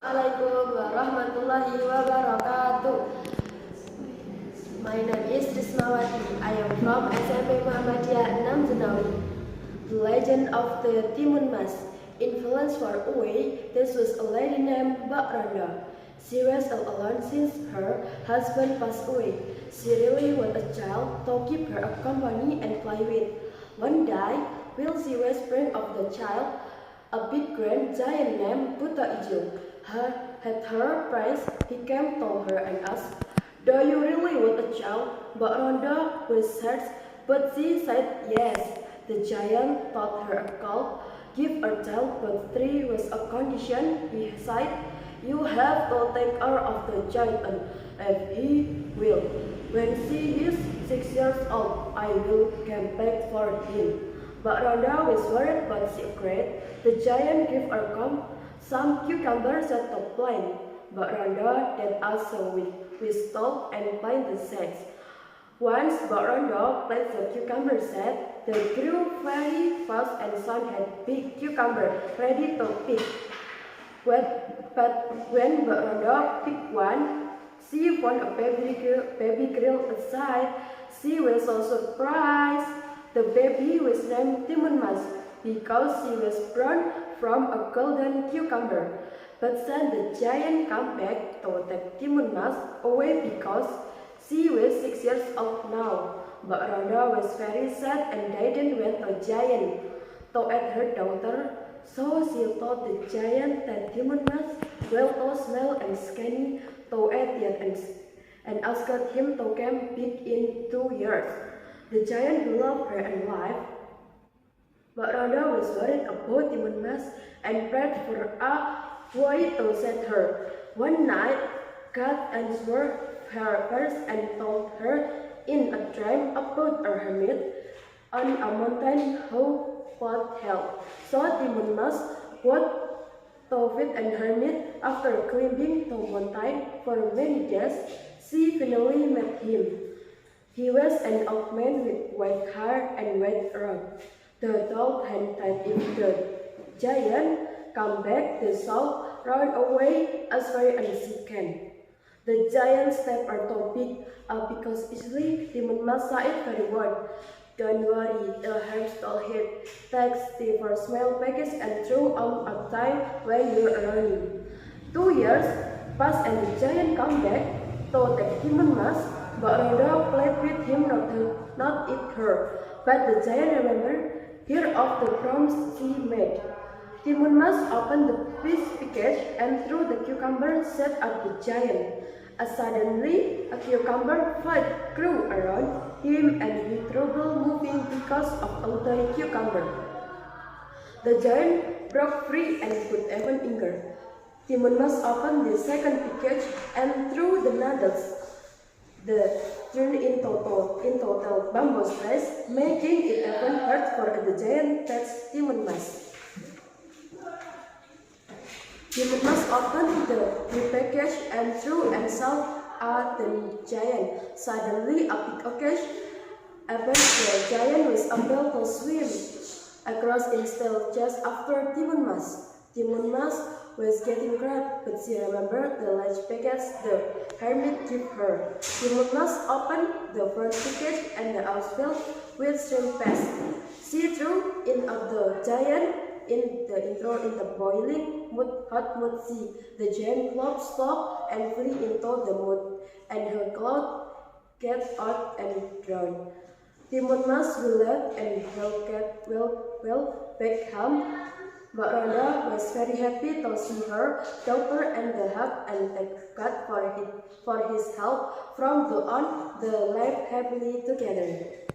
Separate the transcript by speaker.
Speaker 1: Assalamualaikum warahmatullahi wabarakatuh. My name is Trismawati. I am from SMP Muhammadiyah 6 Jenawi. The legend of the Timun Mas. Influence far away, this was a lady named Mbak Randa. She was all alone since her husband passed away. She really wanted a child to keep her company and play with. One day, while she was praying of the child, a big grand giant named Buta Ijo had her praise. He came to her and asked, "Do you really want a child?" Mbak Randa was sad, but she said yes. The giant taught her a call, give a child, but three was a condition. He said, "You have to take care of the giant, if he will. When she is 6 years old, I will come back for him." Mbak Randa was worried, but she agreed. The giant gave her some cucumbers at the plant. Mbak Randa then also with stove and plant the seeds. Once Mbak Randa planted the cucumber seed, they grew very fast and soon had big cucumber ready to pick. But when Mbak Randa picked one, she found a baby girl inside. She was so surprised. The baby was named Timun Mas because she was born from a golden cucumber. But then the giant came back to take Timun Mas away because she was 6 years old now. Mbak Randa was very sad and didn't want the giant to eat her daughter. So she told the giant that Timun Mas well to smell and skinny to eat yet and asked him to come big in 2 years. The giant loved her and life. Mbak Randa was worried about Timun Mas and prayed for a boy to save her. One night, God answered her prayers and told her in a dream about a hermit on a mountain who would help. So Timun Mas went to visit a hermit. After climbing the mountain for many days, she finally met him. He was an old man with white hair and white robe. The dog had died. If the giant came back, the soul ran away as far as she can. The giant stepped on too big because easily Timun Mas saw it very well. "Don't worry," the hermit told him. "Take the first small package and throw on a time when you're running." 2 years passed and the giant came back to take Timun Mas. Mbak Randa played with him not eat her, but the giant remembered her of the promise she made. Timun Mas opened the package and threw the cucumber seed at the giant. Suddenly, a cucumber fight grew around him and he trouble moving because of all the cucumber. The giant broke free and could even anger. Timun Mas opened the second package and threw the noodles. The turned into total bamboo slice, making it even hard for the giant touch Timun Mas. Timun Mas opened the package and threw and saw at the giant. Suddenly, a big occasion happened. The giant was able to swim across instead just after Timun Mas. Timun Mas was getting glad, but she remembered the large package the hermit gave her. Timun Mas opened the first package and the house filled with shrimp paste. She threw in at the giant in the boiling hot mud sea. The giant cloud stopped and flew into the mud, and her cloud got out and drowned. Timun Mas will left and well back home. Mbak Randa was very happy to see her daughter and the help and thanked God for his help. From the on, they lived happily together.